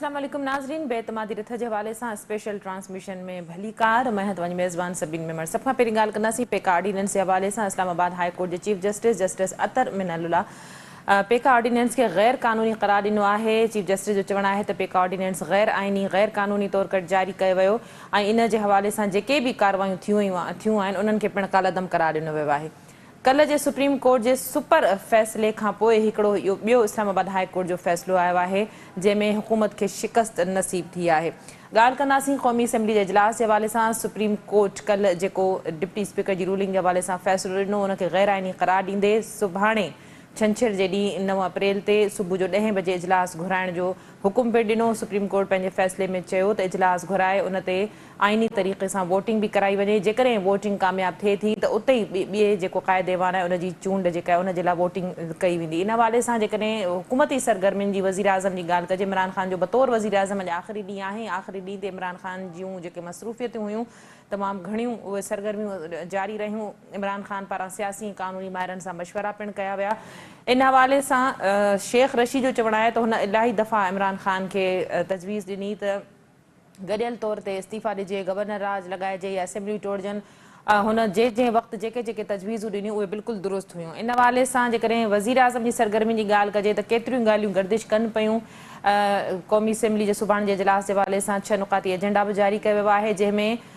अस्सलाम वालेकुम नाज़रीन, बेतमादी रिथ के हवाले से स्पेशल ट्रांसमिशन में भली कार मैं तव्हांजी मेज़बान सबिन मेमर। सब खां पहिरीं ॻाल्हि कंदासीं पेका ऑर्डिनेंस के हवाले से। इस्लामाबाद हाई कोर्ट के चीफ जस्टिस अतर मिनल्ला पेका ऑर्डिनेंस के गैर कानूनी करार ॾिनो आहे। चीफ जस्टिस जो चवणु आहे त पेका ऑर्डिनेंस गैर आइनी गैर कानूनी तौर पर जारी कयो वियो ऐं इन जे हवाले सां जेके भी कार्रवायूं थियूं आहिनि उन्हनि खे पिणु कालअदम करार ॾिनो वियो आहे। कल जे सुप्रीम कोर्ट के सुपर फैसले खां पोइ हिकिड़ो इहो ॿियो इस्लामाबाद हाई कोर्ट जो फ़ैसिलो आयो आहे जंहिंमें हुकूमत खे शिकस्त नसीब थी आहे। ॻाल्हि कंदासीं क़ौमी असेंबली के इजलास के हवाले से। सुप्रीम कोर्ट कल जेको डिप्टी स्पीकर की रूलिंग के हवाले से फ़ैसिलो ॾिनो उनखे गैर आइनी करार ॾींदे सुभाणे छंछर के ॾींहुं 9 अप्रैल ते सुबुह जो 10 बजे इजलास घुराइण जो हुकुम पे ॾिनो। सुप्रीम कोर्ट पंहिंजे फ़ैसिले में चयो त इजलास घुराए उन ते आइनी तरीक़े से वोटिंग भी कराई वञे। जेकॾहिं वोटिंग कामयाब थिए थी त उते ई ॿिए जेको क़ाइदेवान आहे उनजी चूंड जेका आहे उन जे लाइ वोटिंग कई वेंदी। इन हवाले सां जेकॾहिं हुकूमती सरगर्मियुनि जी वज़ीर आज़म जी ॻाल्हि कजे, इमरान ख़ान जो बतौर वज़ीर आज़म अॼु आख़िरी ॾींहुं आहे। आख़िरी ॾींहुं ते इमरान ख़ान जूं जेके मसरूफ़ियतूं हुयूं तमामु घणियूं उहे सरगर्मियूं जारी रहियूं। इमरान ख़ान पारां सियासी कानूनी माहिरनि सां मशवरा पिणु कया विया। इन हवाले सां शेख रशी जो चवणु आहे त हुन इलाही दफ़ा इमरान ख़ान खे तजवीज़ ॾिनी त गॾियल तौर ते इस्तीफ़ा ॾिजे, गवर्नर राज लॻाइजे या असेंबली टोड़जनि। हुन जंहिं वक़्तु जेके तजवीज़ूं ॾिनियूं उहे बिल्कुलु दुरुस्त हुयूं। इन हवाले सां जेकॾहिं वज़ीर आज़म जी सरगर्मी जी ॻाल्हि कजे त केतिरियूं ॻाल्हियूं गर्दिश कनि पियूं। क़ौमी असेंबली जे सुभाणे जे इजलास जे हवाले सां 6 नुक़ाती एजेंडा बि जारी कयो वियो आहे जंहिंमें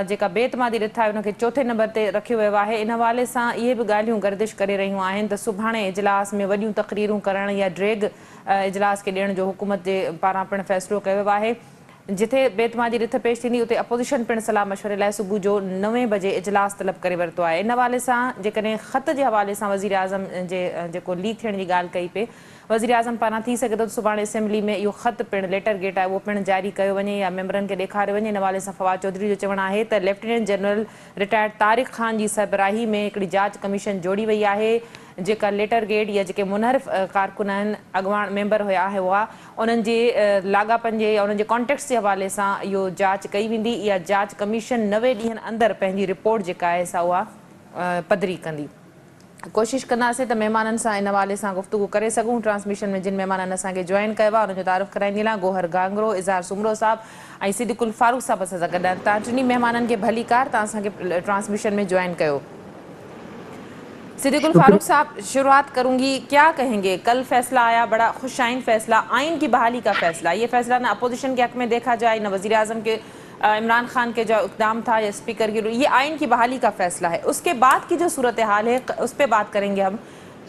जेका बेतमादी रिथ आहे उनखे चौथे नंबर ते रखियो वियो आहे। इन हवाले सां इहे बि ॻाल्हियूं गर्दिश करे रहियूं आहिनि त सुभाणे इजलास में वॾियूं तक़रीरूं करण या ड्रैग इजलास खे ॾियण जो हुकूमत जे पारां पिणु फ़ैसिलो कयो वियो आहे। जिथे बेतमादी रिथ पेश थींदी उते अपोज़िशन पिणु सलाह मशवरे लाइ सुबुह जो 9 बजे इजलास तलब करे वरितो आहे। इन हवाले सां जेकॾहिं ख़त जे हवाले सां वज़ीर आज़म जे जेको लीक थियण जी ॻाल्हि कई पे वज़ीर आज़म पारां थी सघे थो त सुभाणे असेंबली में इहो ख़त पिणु लेटर गेट आहे उहो पिणु जारी कयो वञे या मेंबरनि खे ॾेखारियो वञे। इन हवाले सां फवाद चौधरी जो चवणु आहे त lieutenant general retired Tariq Khan जी सरबराही में हिकिड़ी जांच कमीशन जोड़ी वई आहे जेका लेटर गेट या जेके मुनहरिफ़ कारकुन आहिनि अॻवान मेंबर हुआ हुआ उन्हनि जे लाॻापन जे या उन्हनि जे कॉन्टेक्ट्स जे हवाले सां इहो जांच कई वेंदी। इहा जांच कमीशन 90 ॾींहंनि अंदरि पंहिंजी रिपोर्ट जेका आहे सा उहा पधरी कंदी। कोशिशि कंदासीं त महिमाननि सां इन हवाले सां गुफ़्तगू करे सघूं। ट्रांसमिशन में जिन महिमाननि असांखे जॉइन कयो आहे उनजो तारुफ़ कराईंदी हलां। गोहर गांगरो, इज़हार सुमरो साहब ऐं सिद्दीकुल फारूक साहब असां सां गॾु आहिनि। तव्हां टिनी महिमाननि खे भली कार तव्हां असांखे ट्रांसमिशन में जॉइन कयो। सिद्दीकुल फारूक साहब, शुरुआत करूंगी, क्या कहेंगे? कल फैसला आया, बड़ा खुशाइन फैसला, आइन की बहाली का फैसला। ये फैसला न अपोजिशन के हक में देखा जाए न वज़ीर आज़म के इमरान खान के जो इक़दाम था या स्पीकर की, ये आइन की बहाली का फैसला है। उसके बाद की जो सूरत हाल है उस पर बात करेंगे हम।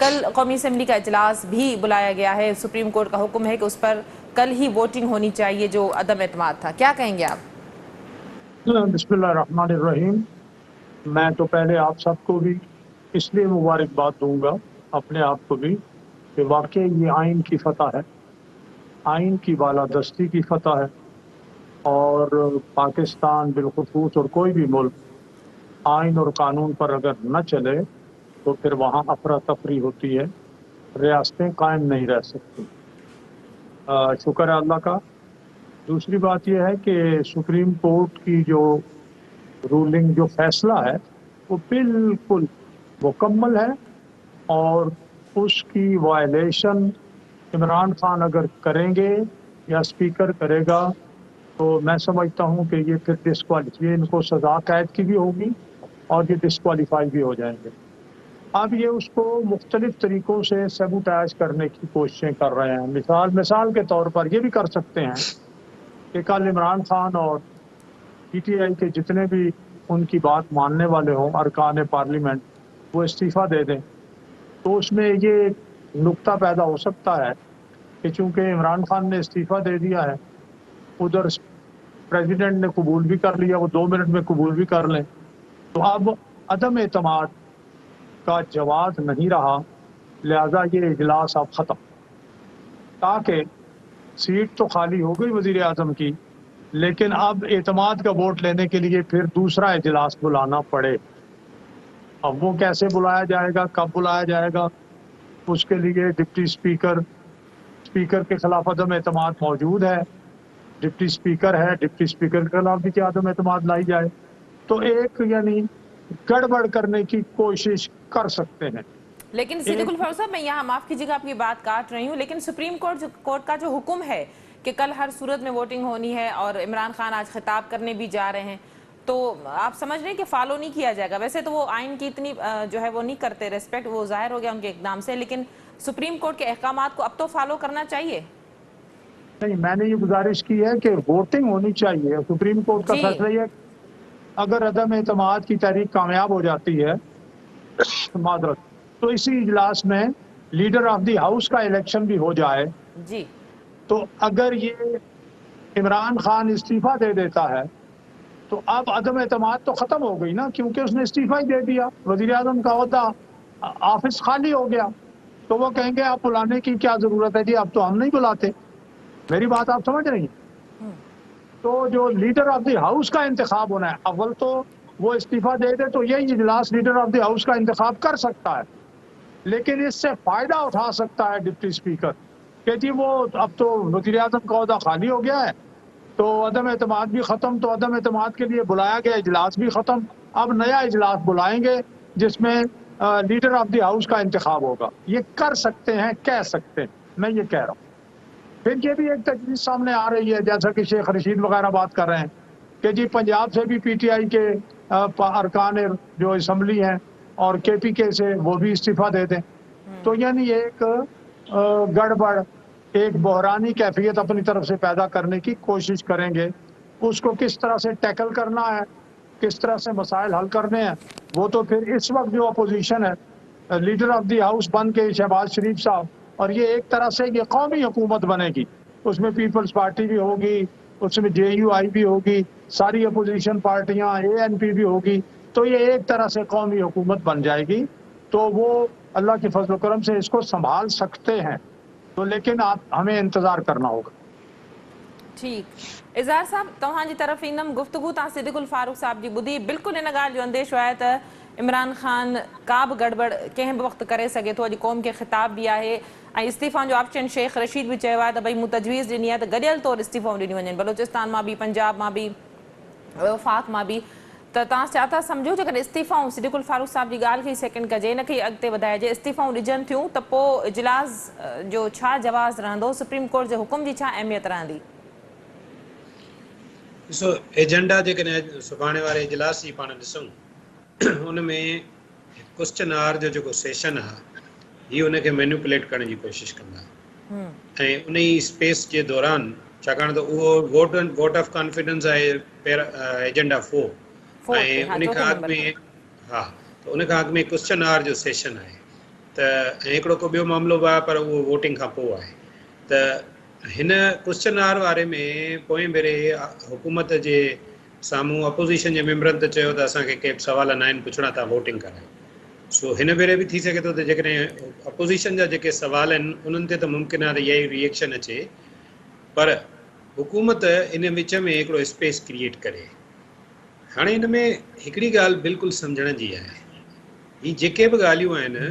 कल कौमी असेंबली का इजलास भी बुलाया गया है। सुप्रीम कोर्ट का हुक्म है कि उस पर कल ही वोटिंग होनी चाहिए जो अदम एतमाद था। क्या कहेंगे आप? बिस्मिल्लाहिर्रहमानिर्रहीम। मैं तो पहले आप सबको भी इसलिए मुबारकबाद दूंगा, अपने आप को भी, कि वाकई ये आइन की फतह है, आइन की बालादस्ती की फतह है। और पाकिस्तान बिलखुसूस और कोई भी मुल्क आइन और कानून पर अगर न चले तो फिर वहाँ अफरा तफरी होती है, रियासतें कायम नहीं रह सकती। शुक्र है अल्लाह का। दूसरी बात यह है कि सुप्रीम कोर्ट की जो रूलिंग, जो फैसला है, वो बिल्कुल मुकम्मल है और उसकी वायलेशन इमरान खान अगर करेंगे या स्पीकर करेगा तो मैं समझता हूँ कि ये फिर डिस्क्वालीफाई, इनको सज़ा कैद की भी होगी और ये डिस्क्वालीफाई भी हो जाएंगे। अब ये उसको मुख्तलिफ तरीक़ों से सबूटाइज करने की कोशिशें कर रहे हैं। मिसाल के तौर पर ये भी कर सकते हैं कि कल इमरान खान और PTI के जितने भी उनकी बात मानने वाले हों अरकान पार्लियामेंट, वो इस्तीफ़ा दे दें। तो उसमें ये नुक्ता पैदा हो सकता है कि चूँकि इमरान खान ने इस्तीफ़ा दे दिया है, उधर प्रेसिडेंट ने कबूल भी कर लिया, वो 2 मिनट में कबूल भी कर लें, तो अब अदम एतमाद का जवाब नहीं रहा, लिहाजा ये इजलास अब ख़त्म। ताकि सीट तो खाली हो गई वज़ीर आज़म की, लेकिन अब एतमाद का वोट लेने के लिए फिर दूसरा इजलास बुलाना पड़े। अब वो कैसे बुलाया जाएगा, कब बुलाया जाएगा, उसके लिए डिप्टी स्पीकर के खिलाफ अदम एतमाद मौजूद है, डिप्टी स्पीकर है, डिप्टी स्पीकर के खिलाफ भी क्या अदम एतमाद लाई जाए, तो एक यानी गड़बड़ करने की कोशिश कर सकते हैं। लेकिन सिद्दीकुल फारूक साहब, मैं यहाँ माफ़ कीजिएगा आपकी बात काट रही हूँ, लेकिन सुप्रीम कोर्ट का जो हुक्म है کہ کل ہر صورت میں ووٹنگ ہونی ہے اور عمران خان آج خطاب کرنے بھی جا رہے ہیں، تو آپ سمجھ رہے ہیں کہ فالو نہیں کیا جائے گا؟ ویسے تو وہ آئین کی اتنی جو ہے وہ نہیں کرتے ریسپیکٹ، وہ ظاہر ہو گیا ان کے اقدام سے، لیکن سپریم کورٹ کے احکامات کو اب تو فالو کرنا چاہیے۔ نہیں، میں نے یہ گزارش کی ہے کہ ووٹنگ ہونی چاہیے۔ سپریم کورٹ کا جی فیصلہ یہ ہے اگر عدم اعتماد کی تحریک کامیاب ہو جاتی ہے معذرت، تو اسی اجلاس میں لیڈر آف دی ہاؤس کا الیکشن بھی ہو جائے، جی تو اگر یہ عمران خان استعفیٰ دے دیتا ہے تو اب عدم اعتماد تو ختم ہو گئی نا، کیونکہ اس نے استعفیٰ ہی دے دیا، وزیر اعظم کا عہدہ آفس خالی ہو گیا، تو وہ کہیں گے آپ بلانے کی کیا ضرورت ہے جی، اب تو ہم نہیں بلاتے۔ میری بات آپ سمجھ رہی ہیں؟ تو جو لیڈر آف دی ہاؤس کا انتخاب ہونا ہے، اول تو وہ استعفیٰ دے دے تو یہی اجلاس لیڈر آف دی ہاؤس کا انتخاب کر سکتا ہے، لیکن اس سے فائدہ اٹھا سکتا ہے ڈپٹی اسپیکر کہ جی وہ اب تو وزیر اعظم کا عہدہ خالی ہو گیا ہے، تو عدم اعتماد بھی ختم، تو عدم اعتماد کے لیے بلایا گیا اجلاس بھی ختم، اب نیا اجلاس بلائیں گے جس میں لیڈر آف دی ہاؤس کا انتخاب ہوگا۔ یہ کر سکتے ہیں، کہہ سکتے ہیں، میں یہ کہہ رہا ہوں۔ پھر یہ بھی ایک تجویز سامنے آ رہی ہے، جیسا کہ شیخ رشید وغیرہ بات کر رہے ہیں کہ جی پنجاب سے بھی پی ٹی آئی کے ارکان جو اسمبلی ہیں اور کے پی کے سے وہ بھی استعفیٰ دے دیں، تو یعنی ایک گڑبڑ، ایک بحرانی کیفیت اپنی طرف سے پیدا کرنے کی کوشش کریں گے۔ اس کو کس طرح سے ٹیکل کرنا ہے، کس طرح سے مسائل حل کرنے ہیں، وہ تو پھر اس وقت جو اپوزیشن ہے، لیڈر آف دی ہاؤس بن کے شہباز شریف صاحب، اور یہ ایک طرح سے یہ قومی حکومت بنے گی، اس میں پیپلز پارٹی بھی ہوگی، اس میں جے یو آئی بھی ہوگی، ساری اپوزیشن پارٹیاں، اے این پی بھی ہوگی، تو یہ ایک طرح سے قومی حکومت بن جائے گی، تو وہ اللہ کے فضل و کرم سے اس کو سنبھال سکتے ہیں، تو لیکن ہمیں انتظار کرنا ہوگا۔ ٹھیک، اظہار صاحب توہاں جی طرف ایندم گفتگو تا صدیق الفاروق صاحب جی ॿुधी बिल्कुलु इन ॻाल्हि जो अंदेशो आहे त इमरान ख़ान का बि गड़बड़ कंहिं बि वक़्तु करे सघे थो। अॼु क़ौम खे ख़िताब बि आहे ऐं इस्तीफ़ा जो ऑप्शन शेख रशीद बि चयो आहे त भई मूं तजवीज़ ॾिनी आहे त गॾियल तौरु इस्तीफ़ाऊं ॾिनियूं वञनि, बलोचिस्तान मां बि, पंजाब मां बि, वफ़ाक़ मां बि। त तव्हां छा था सम्झो जेकॾहिं इस्तीफ़ाऊं सिद्दीक़ उल फारूक साहिब जी ॻाल्हि खे सेकेंड कजे, इन खे अॻिते वधाइजे, इस्तीफ़ाऊं ॾिजनि थियूं त पोइ इजलास जो छा जवाज़ रहंदो, सुप्रीम कोर्ट जे हुकुम जी छा अहमियत रहंदी? ॾिसो, एजेंडा जेकॾहिं सुभाणे वारे इजलास जी पाण ॾिसूं, उन में क्वेश्चन आवर जो जेको सेशन आहे हीअ उनखे मैनिपुलेट करण जी कोशिशि कंदा, ऐं उन ई स्पेस जे दौरान, छाकाणि त उहो वोट ऑफ कॉन्फिडेंस आहे एजेंडा 4, ऐं उन खां अॻु में हा, त उन खां अॻु में क्वेश्चन आवर जो सेशन आहे, त ऐं हिकिड़ो को ॿियो मामिलो बि आहे पर उहो वोटिंग खां पोइ आहे। त हिन क्वेश्चन आवर वारे में पोएं भेरे हुकूमत जे साम्हूं अपोज़िशन जे मेंबरनि त चयो त असांखे के बि सवाल न आहिनि पुछणा, तव्हां वोटिंग करायो। सो हिन भेरे बि थी सघे थो त जेकॾहिं अपोज़िशन जा जेके सवाल आहिनि उन्हनि ते त मुमकिन आहे त इहा ई रिएक्शन अचे, पर हुकूमत इन विच में हिकिड़ो स्पेस क्रिएट करे। हाणे हिन में हिकिड़ी ॻाल्हि बिल्कुलु सम्झण जी आहे, हीअ जेके बि ॻाल्हियूं आहिनि,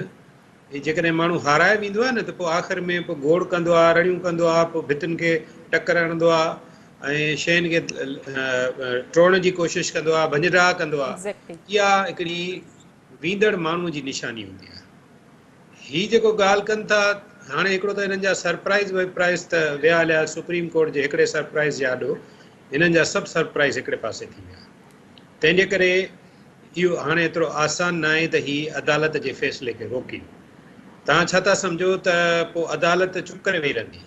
जेकॾहिं माण्हू हाराए वेंदो आहे न त पोइ आख़िर में पोइ गोड़ कंदो आहे, रड़ियूं कंदो आहे, पोइ भितियुनि खे टकर हणंदो आहे ऐं शयुनि खे टोड़ण जी कोशिशि कंदो आहे, भंजराह कंदो आहे। इहा हिकिड़ी वींदड़ माण्हूअ जी निशानी हूंदी आहे। हीअ जेको ॻाल्हि कनि था हाणे, हिकिड़ो त हिननि जा सरप्राइज़ वरप्राइज़ त विया हलिया सुप्रीम कोर्ट जे हिकिड़े सरप्राइज़ जे आॾो, हिननि जा सभु सरप्राइज़ हिकिड़े पासे थी विया। तंहिंजे करे इहो हाणे एतिरो आसान न आहे त हीअ अदालत जे फ़ैसिले खे रोकी। तव्हां छा था सम्झो त पोइ अदालत चुप करे वेही रहंदी?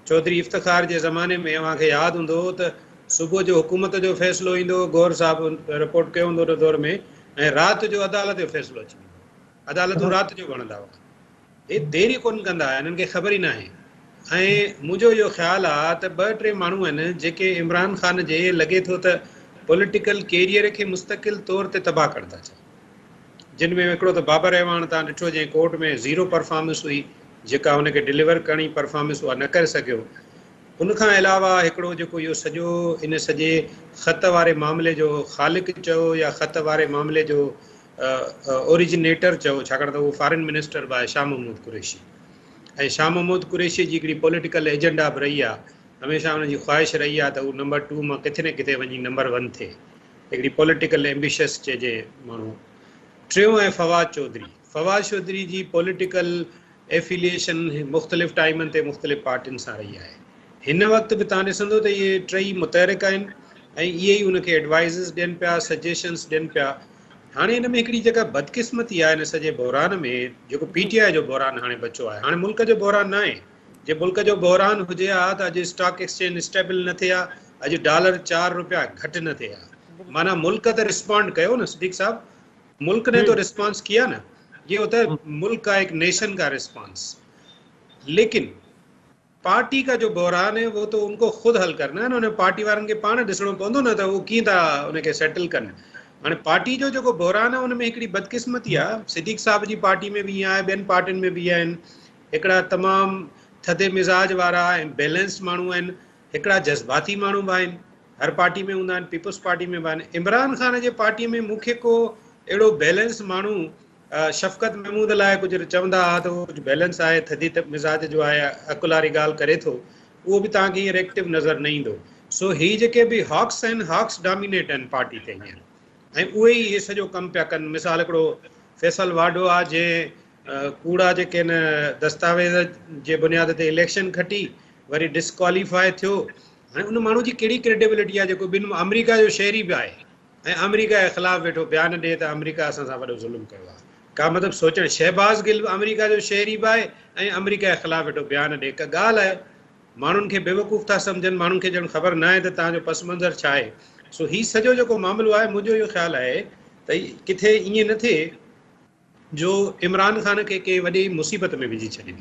चौधरी इफ़्तिख़ार जे ज़माने में अव्हांखे यादि हूंदो त सुबुह जो हुकूमत जो फ़ैसिलो ईंदो, गौर साहिबु रिपोर्ट कयो हूंदो दौर में, ऐं राति जो अदालत जो फ़ैसिलो अची वेंदो। अदालतूं राति जो वणंदा हुआ, हे देरी कोन कंदा, हिननि खे ख़बर ई न आहे। ऐं मुंहिंजो इहो ख़्यालु आहे त 2-3 माण्हू आहिनि जेके इमरान ख़ान जे लॻे थो त पॉलिटिकल कैरियर खे मुस्तक़िल तौर ते तबाह कनि था चाहिनि, जिन में हिकिड़ो त बाबर रहमान तव्हां ॾिठो जंहिं कोर्ट में 0 परफॉर्मेंस हुई, जेका हुनखे डिलीवर करणी परफॉर्मेंस उहा न करे सघियो। उनखां अलावा हिकिड़ो जेको इहो सॼो इन सॼे ख़त वारे मामले जो ख़ालिक़ चयो या ख़त वारे मामले जो ओरिजिनेटर चयो, छाकाणि त उहो फॉरेन मिनिस्टर बि आहे शाह महमूद कुरैशी, ऐं शाह महमूद कुरैशी जी हिकिड़ी पॉलिटिकल एजेंडा बि रही आहे, हमेशह हुनजी ख़्वाहिश रही आहे त उहो नंबर 2 मां किथे न किथे वञी नंबर 1 थिए, हिकिड़ी पॉलिटिकल एम्बिशियस चइजे माण्हू। टियों आहे फवाद चौधरी। फवाद चौधरी जी पॉलिटिकल एफिलिएशन मुख़्तलिफ़ टाइमनि ते मुख़्तलिफ़ पार्टियुनि सां रही आहे, हिन वक़्तु बि तव्हां ॾिसंदो त इहे टई मुतहरिक आहिनि ऐं इहे ई उनखे एडवाइज़िस ॾियनि पिया, सजेशन्स ॾियनि पिया। हाणे हिन में हिकिड़ी जेका बदकिस्मती आहे हिन सॼे बहिरान में, जेको PTI जो बहिरान हाणे बचियो आहे, हाणे मुल्क जो बहिरान न आहे। जे मुल्क जो बहिरान हुजे हा त अॼु स्टॉक एक्सचेंज स्टेबल न थिए हा, अॼु डॉलर 4 रुपया घटि न थिए हा। माना मुल्क त रिस्पॉन्ड कयो न सिद्दीक़ साहब, मुल्क ने जी तो रिस्पॉन्स किया ना, ये होता है मुल्क का एक नेशन का रिस्पॉन्स। लेकिन पार्टी का जो बहरान है वो तो उनको खुद हल करना है ना, उन्हें पार्टी वारनि खे पाण ॾिसणो पवंदो न त उहो कीअं था उनखे सेटल कनि। हाणे पार्टी जो जेको बहरान आहे उन में हिकिड़ी बदकिस्मती आहे, सिद्दीक़ साहब जी पार्टी में बि ईअं आहे, ॿियनि पार्टियुनि में बि ईअं आहिनि। हिकिड़ा तमामु थधे मिज़ाज वारा ऐं बैलेंस माण्हू आहिनि, हिकिड़ा जज़्बाती माण्हू बि आहिनि, हर पार्टी में हूंदा आहिनि, पीपल्स पार्टी में बि आहिनि। इमरान ख़ान जे पार्टीअ में मूंखे को अहिड़ो बैलेंस माण्हू, शफ़क़त महमूद लाइ कुझु चवंदा हुआ त उहो कुझु बैलेंस आहे, थधी मिज़ाज जो आहे, अकुल वारी ॻाल्हि करे थो, उहो बि तव्हांखे हींअर एक्टिव नज़र न ईंदो। सो ही जेके बि हॉक्स आहिनि, हॉक्स डोमिनेट आहिनि पार्टी ते हींअर, ऐं उहे ई इहे सॼो कमु पिया कनि। मिसाल हिकिड़ो फैसल वाडो आहे जंहिं कूड़ा जेके आहिनि दस्तावेज़ जे बुनियाद ते इलेक्शन खटी, वरी डिस्क्वालीफाई थियो। हाणे उन माण्हू जी कहिड़ी क्रेडिबिलिटी आहे जेको ॿिनि अमेरिका जो शहरी बि आहे ऐं अमेरिका जे ख़िलाफ़ु वेठो बयानु ॾिए त अमेरिका असां सां वॾो ज़ुल्म कयो आहे। का मतिलबु सोचणु, शहबाज़ गिल अमेरिका जो शहरी बि आहे ऐं अमेरिका जे ख़िलाफ़ु वेठो बयानु ॾिए। हिकु ॻाल्हि आहे, माण्हुनि खे बेवकूफ़ था सम्झनि, माण्हुनि खे ॼण ख़बर न आहे त तव्हांजो पस मंज़र छा आहे। सो हीउ सॼो जेको मामिलो आहे, मुंहिंजो इहो ख़्यालु आहे त किथे ईअं न थिए जो इमरान ख़ान खे कंहिं वॾी मुसीबत में विझी छॾे।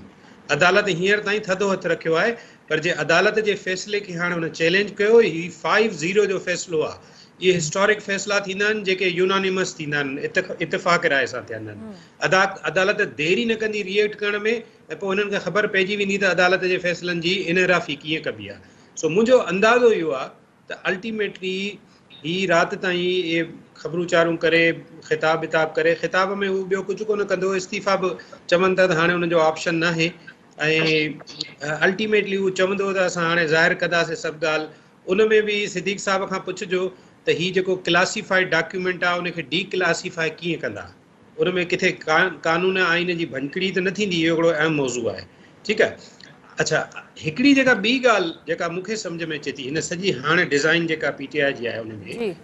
अदालत हींअर ताईं थधो हथु रखियो आहे, पर जे अदालत जे फ़ैसिले खे हाणे हुन चैलेंज कयो, ही 5-0 जो फ़ैसिलो आहे। इहे हिस्टोरिक फ़ैसिला थींदा आहिनि जेके यूनानिमस थींदा आहिनि, इतफ़ाक़ राय सां थियंदा आहिनि। अदालत देरी न कंदी रिएक्ट करण में, ऐं पोइ हिननि खे ख़बर पइजी वेंदी त अदालत जे फ़ैसिलनि जी इनराफ़ी कीअं कबी आहे। सो मुंहिंजो अंदाज़ो इहो आहे त अल्टीमेटली ही राति ताईं इहे ख़बरूं चारूं करे, ख़िताब विताब करे, ख़िताब में हू ॿियो कुझु कोन कंदो, इस्तीफ़ा बि चवनि था त हाणे हुनजो ऑप्शन न आहे। ऐं अल्टीमेटली हू चवंदो त असां हाणे ज़ाहिर कंदासीं सभु ॻाल्हि। उन में बि सिद्दीक़ साहब खां पुछिजो त हीउ जेको क्लासीफाइड डॉक्यूमेंट आहे उनखे डी क्लासीफाई कीअं कंदा, उन में किथे कानून आइन जी भंकड़ी त न थींदी। इहो हिकिड़ो अहम मौज़ू आहे, ठीकु आहे। अच्छा, हिकिड़ी जेका ॿी ॻाल्हि जेका मूंखे सम्झ में अचे थी, हिन सॼी हाणे डिज़ाइन जेका PTI जी आहे उन में,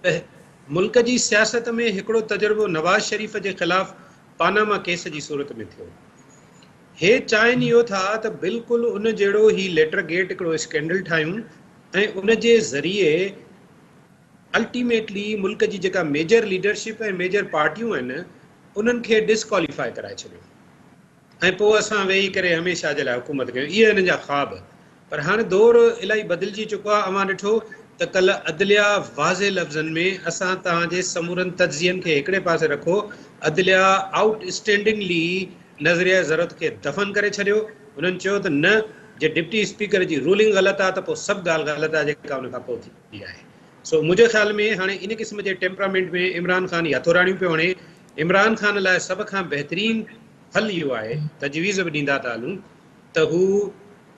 त मुल्क जी सियासत में हिकिड़ो तजुर्बो नवाज़ शरीफ़ जे ख़िलाफ़ पानामा केस जी सूरत में थियो। हे चाहिनि इहो था त बिल्कुलु उन जहिड़ो ही लेटर गेट हिकिड़ो स्कैंडल ठाहियूं ऐं उन जे ज़रिए अल्टीमेटली मुल्क जी जेका मेजर लीडरशिप ऐं मेजर पार्टियूं आहिनि उन्हनि खे डिस्क्वालीफाई कराए छॾियो ऐं पोइ असां वेही करे हमेशह जे लाइ हुकूमत कयूं। इहे हिननि जा ख़्वाब। पर हाणे दौर इलाही बदिलजी चुको आहे। अवां ॾिठो त कल्ह अदलिया वाज़े लफ़्ज़नि में असां तव्हांजे समूरनि तज्ज़ियनि खे हिकिड़े पासे रखो, अदलिया आउटस्टैंडिंगली नज़रिया ज़रूरत खे दफ़न करे छॾियो। हुननि चयो त न, जे डिप्टी स्पीकर जी रूलिंग ग़लति आहे त पोइ सभु ॻाल्हि ग़लति आहे जेका उन खां पोइ थींदी आहे। सो मुंहिंजे ख़्याल में हाणे इन क़िस्म जे टेम्परामेंट में इमरान ख़ान ई हथोराणियूं पियो हणे। इमरान ख़ान लाइ सभ खां बहितरीनु हल इहो आहे, तजवीज़ बि ॾींदा था हलूं, त हू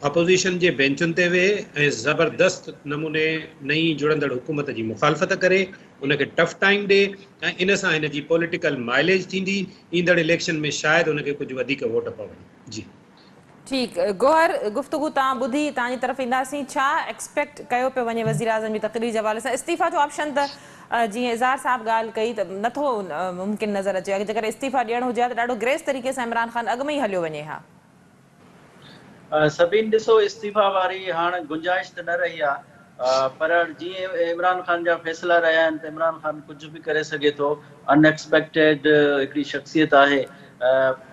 अपोज़िशन जे बेंचुनि ते वेहे ऐं ज़बरदस्त नमूने नई जुड़ंदड़ हुकूमत जी मुखालफ़त करे, उनखे टफ टाइम ॾे ऐं इन सां हिन जी पॉलिटिकल माइलेज थींदी। ईंदड़ इलेक्शन में शायदि उनखे कुझु वधीक वोट पवनि। जी ठीकु, गौहर गुफ़्तगू तव्हां ॿुधी, तव्हांजी तरफ़ ईंदासीं। छा एक्सपेक्ट कयो पियो वञे वज़ीर आज़म जी तक़रीर जे हवाले सां? इस्तीफ़ा जो ऑप्शन त जीअं इज़हार साहब ॻाल्हि कई त नथो मुमकिन नज़र अचे। जेकर इस्तीफ़ा ॾियणो हुजे त ॾाढो ग्रेस तरीक़े सां इमरान ख़ान अॻु में ई हलियो वञे हा। सभिनि ॾिसो, इस्तीफ़ा वारी हाणे गुंजाइश त न रही आहे, पर जीअं इमरान ख़ान जा फ़ैसिला रहिया आहिनि त इमरान ख़ान कुझु बि करे सघे थो। अनएक्सपेक्टेड हिकिड़ी शख़्सियत आहे।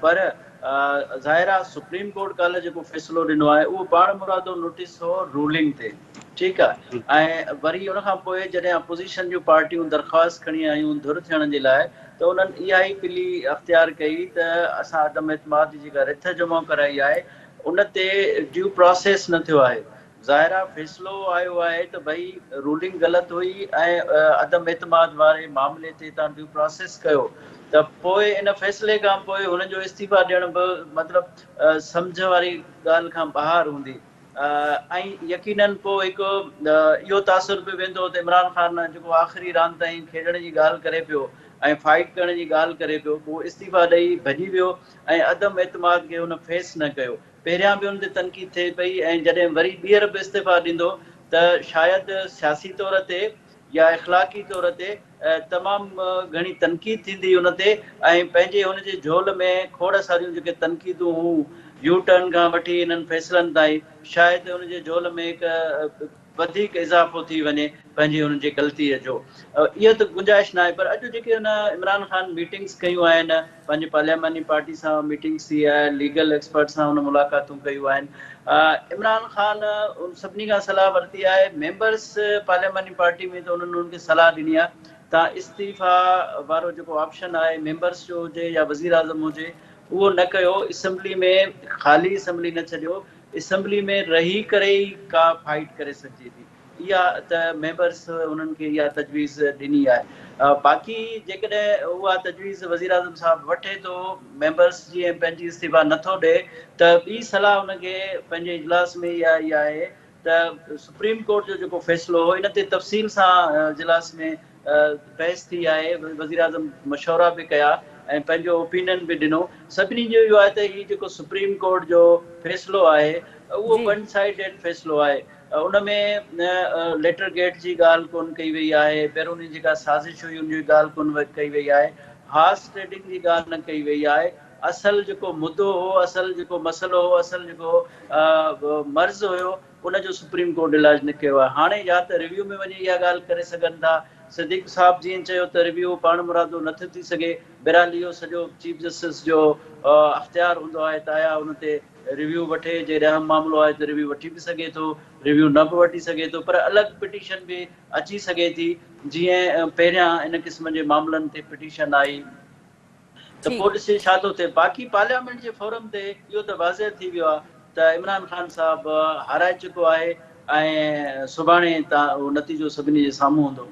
पर ज़ाहिर आहे सुप्रीम कोर्ट कल्ह जेको फ़ैसिलो ॾिनो आहे उहो पाण मुरादो नोटिस हो रूलिंग ते, ठीकु आहे। ऐं वरी उनखां पोइ जॾहिं अपोज़िशन जूं पार्टियूं दरख़्वास्त खणी आयूं धुर थियण जे लाइ, त उन्हनि इहा ई पिली अख़्तियार कई त असां अदम एतमाद जी जेका रिथ जमा कराई आहे उन ते ड्यू प्रोसेस न थियो आहे। ज़ाहिर आहे फ़ैसिलो आयो आहे त भई रूलिंग ग़लति हुई ऐं अदम एतमाद वारे मामले ते तव्हां ड्यू प्रोसेस कयो, त पोइ इन फ़ैसिले खां पोइ हुनजो इस्तीफ़ा ॾियण बि मतिलबु सम्झ वारी ॻाल्हि खां ॿाहिरि हूंदी। ऐं यकीनन पोइ हिकु इहो तासुर बि वेंदो त इमरान ख़ान जेको आख़िरी रांदि ताईं खेॾण जी ॻाल्हि करे पियो ऐं फाइट करण जी ॻाल्हि करे पियो, पोइ इस्तीफ़ा ॾेई भॼी वियो ऐं अदम एतमाद खे हुन फेस न कयो। पहिरियां बि हुन ते तनक़ीद थिए पई ऐं जॾहिं वरी ॿीहर बि इस्तीफ़ा ॾींदो त शायदि सियासी तौर ते या इख़लाक़ी तौर ते तमामु घणी तनक़ीद थींदी हुन ते ऐं पंहिंजे हुनजे झोल में खोड़ सारियूं जेके तनक़ीदूं हू यू टर्न खां वठी इन्हनि फ़ैसिलनि ताईं शायदि हुनजे झोल में हिकु वधीक इज़ाफ़ो थी वञे पंहिंजी हुनजी ग़लतीअ जो। इहो त गुंजाइश न आहे। पर अॼु जेके हुन इमरान ख़ान मीटिंग्स कयूं आहिनि, पंहिंजी पार्लियामानी पार्टी सां मीटिंग्स थी आहे, लीगल एक्सपर्ट सां हुन मुलाक़ातूं कयूं आहिनि। इमरान ख़ान सभिनी खां सलाह वरिती आहे। मेंबर्स पार्लियामानी पार्टी में त उन्हनि उनखे सलाह ॾिनी आहे तव्हां इस्तीफ़ा वारो जेको ऑप्शन आहे मेंबर्स जो हुजे या वज़ीर आज़म हुजे उहो न कयो। असैम्बली में ख़ाली असैम्बली न छॾियो, असैम्बली में रही करे ई का फाइट करे सघिजे थी। इहा त मेंबर्स उन्हनि खे इहा तजवीज़ ॾिनी आहे। बाक़ी जेकॾहिं उहा तजवीज़ वज़ीर आज़म साहिबु वठे थो, मेंबर्स जीअं पंहिंजी इस्तीफ़ा नथो ॾिए, त ॿी सलाह हुनखे पंहिंजे इजलास में इहा आहे त सुप्रीम कोर्ट जो जेको फ़ैसिलो हो इन ते तफ़सील सां इजलास में बहस थी आहे। वज़ीर आज़म मशवरा बि कया ऐं पंहिंजो ओपिनियन बि ॾिनो। सभिनी जो इहो आहे त हीउ जेको सुप्रीम कोर्ट जो फ़ैसिलो आहे उहो वन साइडेड फ़ैसिलो आहे। उन में लेटर गेट जी ॻाल्हि कोन कई वई आहे, बैरूनी जेका साज़िश हुई उनजी ॻाल्हि कोन कई वई आहे, हॉर्स ट्रेडिंग जी ॻाल्हि न कई वई आहे। असल जेको मुद्दो हो, असल जेको मसइलो हो, असल जेको मर्ज़ हुयो उनजो सुप्रीम कोर्ट इलाज न कयो आहे। हाणे या त रिव्यू में वञी इहा ॻाल्हि करे सघनि था। सिद्दीक़ साहब जीअं चयो त रिव्यू पाण मुरादो नथो थी सघे, बहरहाल इहो सॼो चीफ जस्टिस जो अख़्तियार हूंदो आहे त आया हुन ते रिव्यू वठे। जे अहम मामिलो आहे त रिव्यू वठी बि सघे थो, रिव्यू न बि वठी सघे थो, पर अलॻि पिटीशन बि अची सघे थी जीअं पहिरियां इन क़िस्म जे मामलनि ते पिटीशन आई त पोइ ॾिसे छा थो थिए। बाक़ी पार्लियामेंट जे फोरम ते इहो त वाज़िह थी वियो आहे त इमरान ख़ान साहिबु हाराए चुको आहे ऐं सुभाणे उहो नतीजो सभिनी जे साम्हूं हूंदो।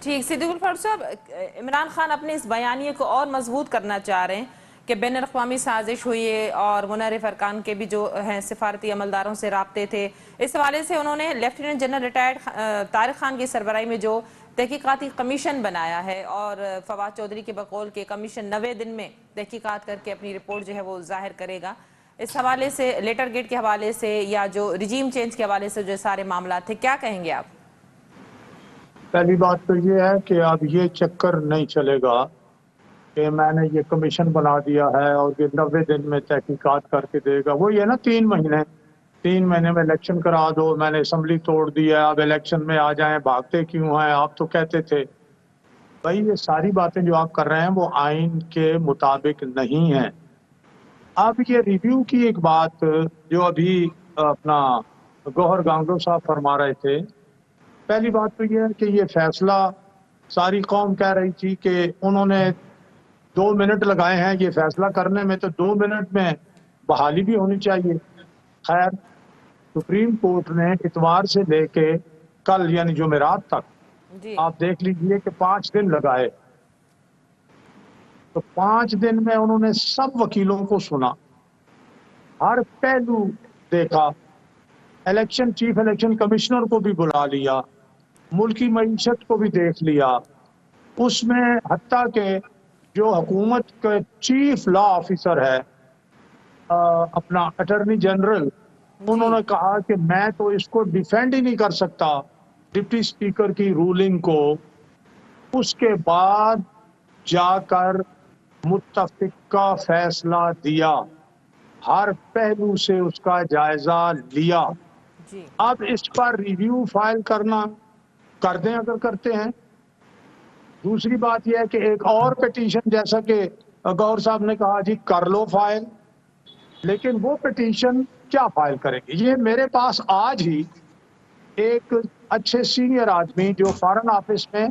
ठीक, सिद्दीकुल फारूक साहब, इमरान खान अपने इस बयानिए को और मजबूत करना चाह रहे हैं कि बैन अवी साजिश हुई है और मुनर्रिफ अरकान के भी जो हैं सिफारती अमलदारों से राब्ते थे। इस हवाले से उन्होंने lieutenant general retired Tariq Khan की सरबराही में जो तहकीकाती कमीशन बनाया है और फवाद चौधरी के बकौल के कमीशन 90 दिन में तहकीकात करके अपनी रिपोर्ट जो है वो जाहिर करेगा। इस हवाले से लेटर गेट के हवाले से या जो रिजीम चेंज के हवाले से जो सारे मामला थे, क्या कहेंगे आप? पहली बात तो ये है कि अब ये चक्कर नहीं चलेगा कि मैंने ये कमीशन बना दिया है और ये 90 दिन में तहकीकात करके देगा। वो ये ना 3 महीने में इलेक्शन करा दो, मैंने असम्बली तोड़ दी है, अब इलेक्शन में आ जाएं, भागते क्यों हैं? आप तो कहते थे। भाई ये सारी बातें जो आप कर रहे हैं वो आइन के मुताबिक नहीं है। अब ये रिव्यू की एक बात जो अभी अपना गौहर गांगो साहब फरमा रहे थे, पहली बात तो ये है कि ये फैसला सारी कौम कह रही थी कि उन्होंने 2 मिनट लगाए हैं ये फैसला करने में, तो 2 मिनट में बहाली भी होनी चाहिए। खैर, सुप्रीम कोर्ट ने इतवार से लेके कल यानी जुमेरात तक आप देख लीजिए कि 5 दिन लगाए। तो 5 दिन में उन्होंने सब वकीलों को सुना, हर पहलू देखा, चीफ इलेक्शन कमिश्नर को भी बुला लिया, मुल्की मईशत को भी देख लिया। उसमें हत्ता के जो हुकूमत के चीफ लॉ ऑफिसर है अपना अटॉर्नी जनरल, उन्होंने कहा कि मैं तो इसको डिफेंड ही नहीं कर सकता डिप्टी स्पीकर की रूलिंग को। उसके बाद जाकर मुत्तफिक का फैसला दिया, हर पहलू से उसका जायजा लिया। अब इस पर रिव्यू फाइल करना कर दें अगर करते हैं। दूसरी बात यह है कि एक और पिटीशन, जैसा कि गौर साहब ने कहा जी कर लो फाइल, लेकिन वो पिटीशन क्या फाइल करेंगे? ये मेरे पास आज ही एक अच्छे सीनियर आदमी जो फॉरेन ऑफिस में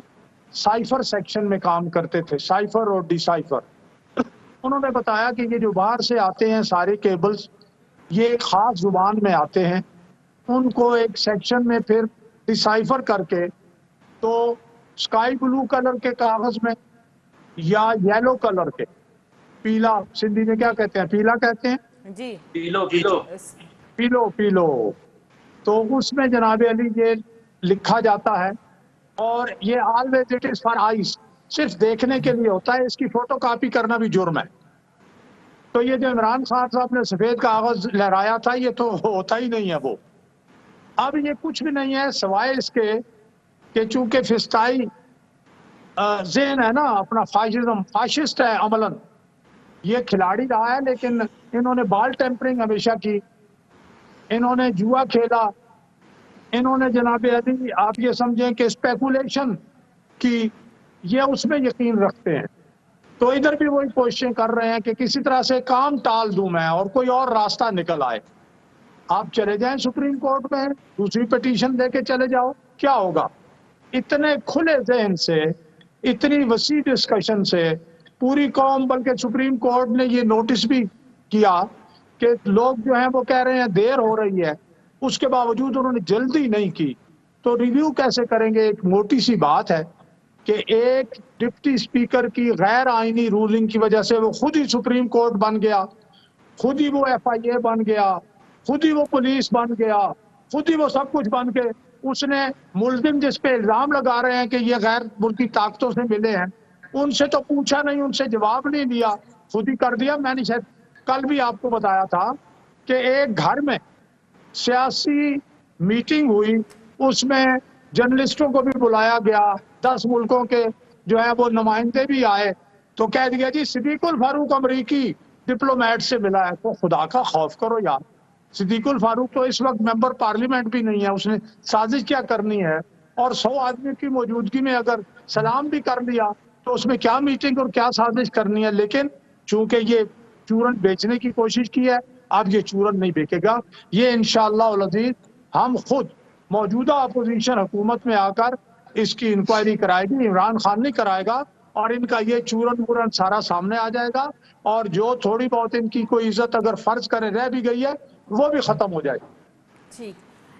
साइफर सेक्शन में काम करते थे, साइफर और डिसाइफर, उन्होंने बताया कि ये जो बाहर से आते हैं सारे केबल्स, ये एक खास जुबान में आते हैं, उनको एक सेक्शन में फिर डिसाइफर करके तो स्काई ब्लू कलर के कागज में या येलो कलर के, पीला सिंधी में क्या कहते हैं, पीला कहते हैं जी, पीलो, तो उसमें जनाब अली ये लिखा जाता है और ये always it is for ice, सिर्फ देखने के लिए होता है, इसकी फोटो कॉपी करना भी जुर्म है। تو یہ جو عمران خان صاحب نے سفید کاغذ لہرایا تھا یہ تو ہوتا ہی نہیں ہے وہ. اب یہ کچھ بھی نہیں ہے سوائے اس کے کہ چونکہ فسطائی ذہن ہے نا اپنا فاشسٹ ہے عملاً. یہ کھلاڑی رہا ہے لیکن انہوں نے بال ٹیمپرنگ ہمیشہ کی, انہوں نے جوا کھیلا, انہوں نے جناب علی آپ یہ سمجھیں کہ اسپیکولیشن کی, یہ اس میں یقین رکھتے ہیں. تو ادھر بھی وہی کوششیں کر رہے ہیں کہ کسی طرح سے کام ٹال دوں میں اور کوئی اور راستہ نکل آئے. آپ چلے جائیں سپریم کورٹ میں, دوسری پٹیشن دے کے چلے جاؤ, کیا ہوگا؟ اتنے کھلے ذہن سے, اتنی وسیع ڈسکشن سے پوری قوم, بلکہ سپریم کورٹ نے یہ نوٹس بھی کیا کہ لوگ جو ہیں وہ کہہ رہے ہیں دیر ہو رہی ہے, اس کے باوجود انہوں نے جلدی نہیں کی. تو ریویو کیسے کریں گے؟ ایک موٹی سی بات ہے کہ ایک ڈپٹی اسپیکر کی غیر آئینی رولنگ کی وجہ سے وہ خود ہی سپریم کورٹ بن گیا, خود ہی وہ ایف آئی اے بن گیا, خود ہی وہ پولیس بن گیا, خود ہی وہ سب کچھ بن کے اس نے ملزم جس پہ الزام لگا رہے ہیں کہ یہ غیر ملکی طاقتوں سے ملے ہیں, ان سے تو پوچھا نہیں, ان سے جواب نہیں دیا, خود ہی کر دیا. میں نے شاید کل بھی آپ کو بتایا تھا کہ ایک گھر میں سیاسی میٹنگ ہوئی, اس میں جرنلسٹوں کو بھی بلایا گیا, 10 ملکوں کے جو ہے وہ نمائندے بھی آئے, تو کہہ دیا جی صدیق الفاروق امریکی ڈپلومیٹ سے ملا ہے. تو خدا کا خوف کرو یار, صدیق الفاروق تو اس وقت ممبر پارلیمنٹ بھی نہیں ہے, اس نے سازش کیا کرنی ہے؟ اور 100 آدمی کی موجودگی میں اگر سلام بھی کر لیا تو اس میں کیا میٹنگ اور کیا سازش کرنی ہے؟ لیکن چونکہ یہ چورن بیچنے کی کوشش کی ہے, اب یہ چورن نہیں بیچے گا. یہ انشاءاللہ العزیز ہم خود موجودہ اپوزیشن حکومت میں آ کر اس کی انکوائری کرائے گی, عمران خان نہیں کرائے گا, اور ان کا یہ چورن مورن سارا سامنے آ جائے گا, اور جو تھوڑی بہت ان کی کوئی عزت اگر فرض کرے رہ بھی گئی ہے وہ بھی ختم ہو جائے گی. ٹھیک.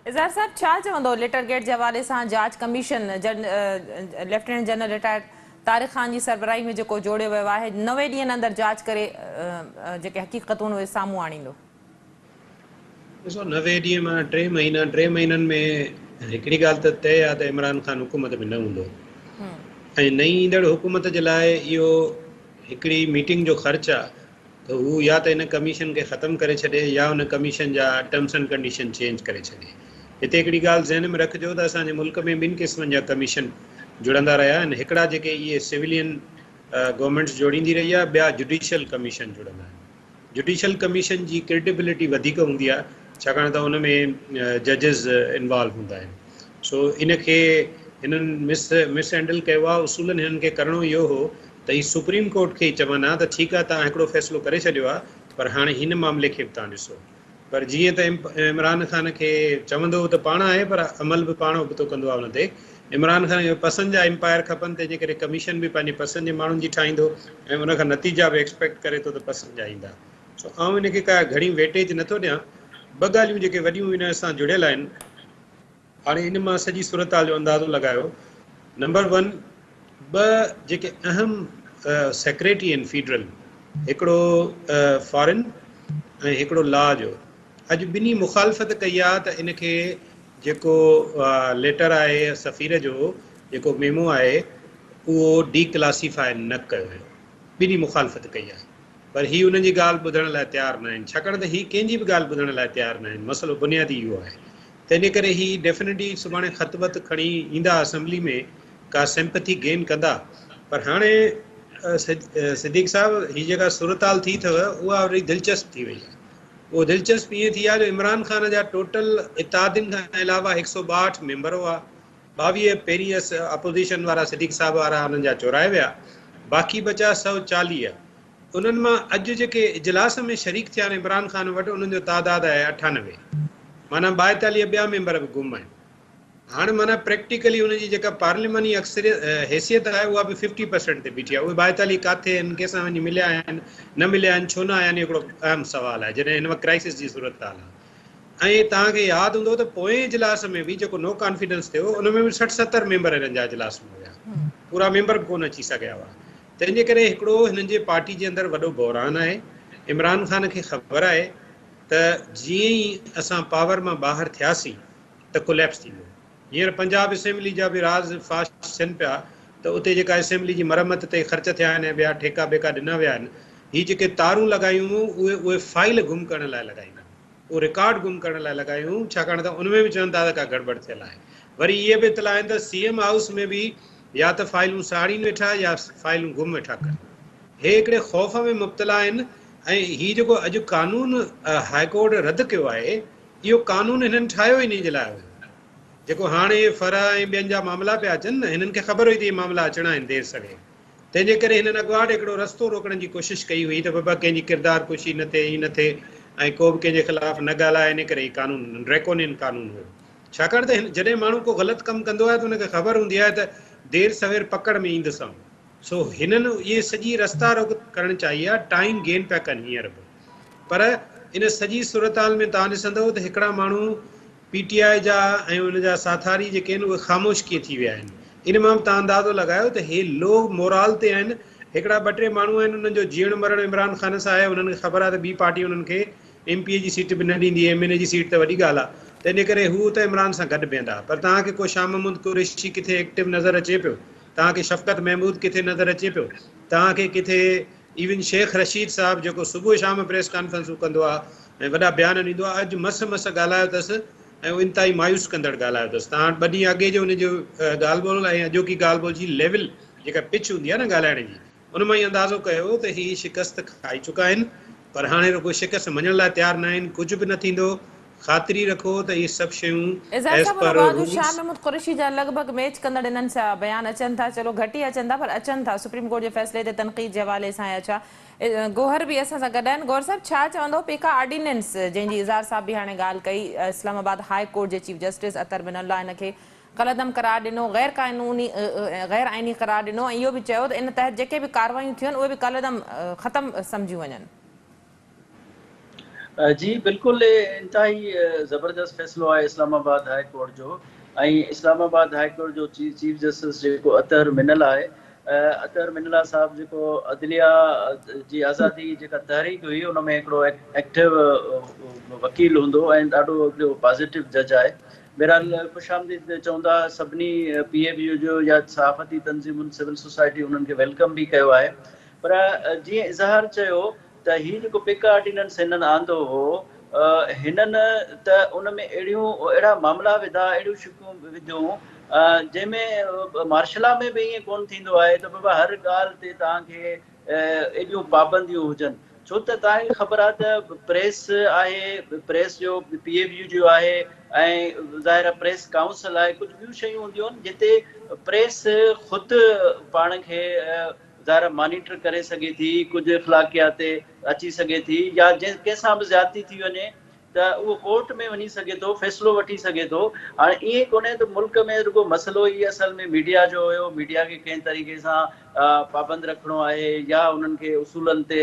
اظہار صاحب छा चवंदो लेटर गेट जे हवाले सां जांच commission lieutenant general retired Tariq Khan जी सरबराही में जेको जोड़ियो वियो आहे 90 ॾींहंनि अंदरि जांच करे जेके हक़ीक़तूं उहे साम्हूं आणींदो? ॾिसो 90 ॾींहं मां 3 महीना, 3 महीननि में हिकिड़ी ॻाल्हि त तय आहे त इमरान ख़ान हुकूमत में न हूंदो, ऐं नई ईंदड़ हुकूमत जे लाइ इहो हिकिड़ी मीटिंग जो ख़र्चु आहे त हू या त इन कमीशन खे ख़तमु करे छॾे या उन कमीशन जा टर्म्स एंड कंडीशन चेंज करे छॾे. हिते हिकिड़ी ॻाल्हि ज़हन में रखिजो त असांजे मुल्क में 2 क़िस्मनि जा कमीशन जुड़ंदा रहिया आहिनि. हिकिड़ा जेके इहे सिविलियन गवर्नमेंट्स जोड़ींदी रही आहे, ॿिया जुडिशियल कमीशन जुड़ंदा आहिनि. जुडिशियल कमीशन जी क्रेडिबिलिटी वधीक हूंदी आहे छाकाणि त उन में जजिस इन्वॉल्व हूंदा आहिनि. सो इनखे हिननि मिस हैंडल कयो आहे. उसूलनि हिननि खे करिणो इहो हो त ही सुप्रीम कोर्ट खे ई चवनि हा त ठीकु आहे तव्हां हिकिड़ो फ़ैसिलो करे छॾियो आहे, पर हाणे हिन मामले खे बि तव्हां ॾिसो. पर जीअं त इमरान ख़ान खे चवंदो त पाण आहे, पर अमल बि पाण उबतो कंदो आहे उन ते. इमरान ख़ान खे पसंदि जा एम्पायर खपनि, तंहिंजे करे कमीशन बि पंहिंजे पसंदि जे माण्हुनि जी ठाहींदो ऐं उन खां नतीजा बि एक्सपेक्ट करे थो त पसंदि जा ईंदा. सो आउं इनखे का घणी वेटेज नथो ॾियां. 2 ॻाल्हियूं जेके वॾियूं इन सां जुड़ियल आहिनि, हाणे इन मां सॼी सूरत हाल जो अंदाज़ो लॻायो. नंबर 1, 2 जेके अहम सेक्रेटरी आहिनि फेडरल, हिकिड़ो फॉरेन ऐं हिकिड़ो लॉ जो, अॼु ॿिन्ही मुखालफ़त कई आहे त इनखे जेको लेटर आहे सफ़ीर जो, जेको मेमो आहे उहो डीक्लासीफाई न कयो वियो. ॿिन्ही मुखालफ़त कई आहे, पर ही उन्हनि जी ॻाल्हि ॿुधण लाइ तयारु न आहिनि, छाकाणि त ही कंहिंजी बि ॻाल्हि ॿुधण लाइ तयारु न आहिनि. मसइलो बुनियादी इहो आहे. तंहिंजे करे ही डेफिनेटली सुभाणे ख़त वत खणी ईंदा असेंबली में, का सिंपथी गेन कंदा. पर हाणे सिद्दीक़ साहब ही जेका सूरत हाल थी अथव उहा वरी दिलचस्प थी वई आहे. उहो दिलचस्प ईअं थी आहे जो इमरान ख़ान जा टोटल इत्तेहादियुनि खां अलावा 162 मेंबर हुआ, 22 पहिरीं अपोज़िशन वारा सिद्दीक़ साहब वारा हुननि जा चोराए विया, बाक़ी बचा 140. उन्हनि मां अॼु जेके इजलास में शरीक थिया आहिनि इमरान ख़ान वटि, उन्हनि जो तादादु आहे 98, माना 42 ॿिया मेंबर बि गुम आहिनि. हाणे माना प्रैक्टिकली हुनजी जेका पार्लिमानी अक्सरियत हैसियत आहे उहा बि 50% ते बीठी आहे. उहे 42 किथे आहिनि, कंहिंसां वञी मिलिया आहिनि, न मिलिया आहिनि, छो न आया आहिनि, हिकिड़ो अहम सुवालु आहे जॾहिं हिन वक़्तु क्राइसिस जी सूरत हाल आहे. ऐं तव्हांखे यादि हूंदो त पोएं इजलास में बि जेको नो कॉन्फिडेंस थियो उन में बि 60-70 मेंबर हिननि जा इजलास में हुया, पूरा मेंबर बि कोन अची सघिया हुआ. तंहिंजे करे हिकिड़ो हिननि जे पार्टी जे अंदरि वॾो बहिरान आहे. इमरान ख़ान खे ख़बर आहे त जीअं ई असां पावर मां ॿाहिरि थियासीं त कोलैप्स थींदो. हींअर पंजाब असेंबली जा बि राज़ फाश थियनि पिया त उते जेका असेंबली जी मरमत ते ख़र्च थिया आहिनि, ॿिया ठेका ॿेका ॾिना विया आहिनि, ही जेके तारूं लॻायूं उहे फाइल गुम करण लाइ लॻायूं, उहो रिकॉर्ड गुम करण लाइ लॻायूं, छाकाणि त उन में बि चवनि था त का गड़बड़ थियल आहे। वरी इहे बि इतला आहिनि त CM हाउस में बि या त फाइलूं साड़ीनि वेठा या फाइलूं गुम वेठा कनि। हे हिकिड़े ख़ौफ़ में मुब्तला आहिनि। ऐं हीउ जेको अॼु कानून हाईकोर्ट रद्द कयो आहे, इहो कानून हिननि ठाहियो ई इन जे लाइ हुयो। जेको हाणे फरा ऐं ॿियनि जा मामला पिया अचनि न, हिननि खे ख़बर हुई त इहे मामला अचणा आहिनि देरि सॻे, तंहिंजे करे हिननि अॻुवाट हिकिड़ो रस्तो रोकण जी कोशिशि कई हुई त बाबा कंहिंजी किरदार कुशी न थिए, ई न थिए, ऐं को बि कंहिंजे ख़िलाफ़ु न ॻाल्हाए। इन करे ही कानून ड्रैकोनियन कानून हुयो, छाकाणि त जॾहिं माण्हू को ग़लति कमु कंदो आहे त हुनखे ख़बर हूंदी आहे त देरि सवेर पकड़ में ईंदसि। सो हिननि इहे सॼी रस्ता रोक करणु चाहिए आहे, टाइम गेन पिया कनि हींअर बि। पर इन सॼी सूरताल में तव्हां ॾिसंदव त हिकिड़ा माण्हू PTI जा ऐं उनजा साथारी जेके आहिनि उहे ख़ामोश कीअं थी विया आहिनि। इन मां तव्हां अंदाज़ो लॻायो त हे लोग मोराल ते आहिनि। हिकिड़ा 2-3 माण्हू आहिनि, उन्हनि जो जीअण मरण इमरान ख़ान सां आहे, उन्हनि खे ख़बर आहे त ॿी पार्टी उन्हनि खे MP जी सीट बि न ॾींदी, MNA जी सीट त वॾी ॻाल्हि आहे, तंहिंजे करे हू त इमरान सां गॾु बीहंदा। पर तव्हांखे को शाह महमूद कुरैशी किथे एक्टिव नज़र अचे पियो, तव्हांखे शफ़क़त महमूद किथे नज़र अचे पियो, तव्हांखे किथे इवन शेख रशीद साहब जेको सुबुह शाम प्रेस कॉन्फ्रेंसूं कंदो आहे ऐं वॾा बयान ॾींदो आहे, अॼु मस ॻाल्हायो अथसि ऐं इंतिहाई मायूस कंदड़ ॻाल्हायो अथसि। तव्हां 2 ॾींहं अॻे जो उनजो ॻाल्हि ॿोल ऐं अॼोकी ॻाल्हि ॿोल जी लेवल जेका पिच हूंदी आहे न ॻाल्हाइण जी, उन मां ई अंदाज़ो कयो त ही शिकस्त खाई चुका आहिनि। पर हाणे रुॻो शिकस्त मञण लाइ तयारु न आहिनि, कुझु बि न थींदो, ख़ातिरी रखो त इहे सभु शयूं इज़ार एज़ साहब पर हुन शाह रूल्स। महमूद कुरैशी जा लॻभॻि मैच कंदड़ इन्हनि सां बयान अचनि था, चलो घटि ई अचनि था पर अचनि था, सुप्रीम कोर्ट जे फ़ैसिले ते तनक़ीद जे हवाले सां अचा। गोहर बि असां सां गॾु आहिनि। गौहर साहब, छा चवंदो पेका ऑर्डिनेंस जंहिंजी इज़ार साहब बि हाणे ॻाल्हि कई, इस्लामाबाद हाई कोर्ट जे चीफ जस्टिस अतर मिनल्ला हिनखे कलदम करार ॾिनो, गैर क़ानूनी गैर आइनी करार ॾिनो, ऐं इहो बि चयो त इन तहत जेके बि कार्रवायूं थियनि उहे बि कलदम ख़तमु सम्झियूं वञनि। जी बिल्कुलु, इंतिहाई ज़बरदस्त फ़ैसिलो आहे इस्लामाबाद हाई कोर्ट जो। ऐं इस्लामाबाद हाई कोर्ट जो चीफ जस्टिस जेको अतर मिनल्ला आहे, अतर मिनल्ला साहब जेको अदलिया जी आज़ादी जेका तहरीक हुई उन में हिकिड़ो एक्टिव वकील हूंदो ऐं ॾाढो हिकिड़ो पॉज़िटिव जज आहे। बहरहाल ख़ुशआमदीद चवंदा सभिनी PABU जो या सहाफ़ती तंज़ीमुनि सिविल सोसाइटी उन्हनि खे वेलकम बि कयो आहे। पर जीअं इज़हार चयो त हीउ जेको पेका ऑर्डिनेंस हिननि आंदो हो, हिननि त उन में अहिड़ा मामला विधा, अहिड़ियूं शिकूं विधियूं जंहिंमें मार्शला में बि ईअं कोन थींदो आहे त बाबा हर ॻाल्हि ते तव्हांखे एॾियूं पाबंदियूं हुजनि। छो त तव्हांखे ख़बर आहे त प्रेस आहे, प्रेस जो PABU जो आहे, ऐं ज़ाहिर प्रेस काउंसिल आहे, कुझु ॿियूं शयूं हूंदियूं आहिनि जिते प्रेस ख़ुदि पाण खे ज़ाहिर मॉनिटर करे सघे थी, कुझु इख़्लाक़ियात ते अची सघे थी, या कंहिंसां बि ज़्यादती थी वञे त उहो कोर्ट में वञी सघे थो, फ़ैसिलो वठी सघे थो। हाणे ईअं कोन्हे त मुल्क में रुॻो मसइलो ई असल में मीडिया जो हुयो, मीडिया खे कंहिं तरीक़े सां पाबंद रखिणो आहे या उन्हनि खे उसूलनि ते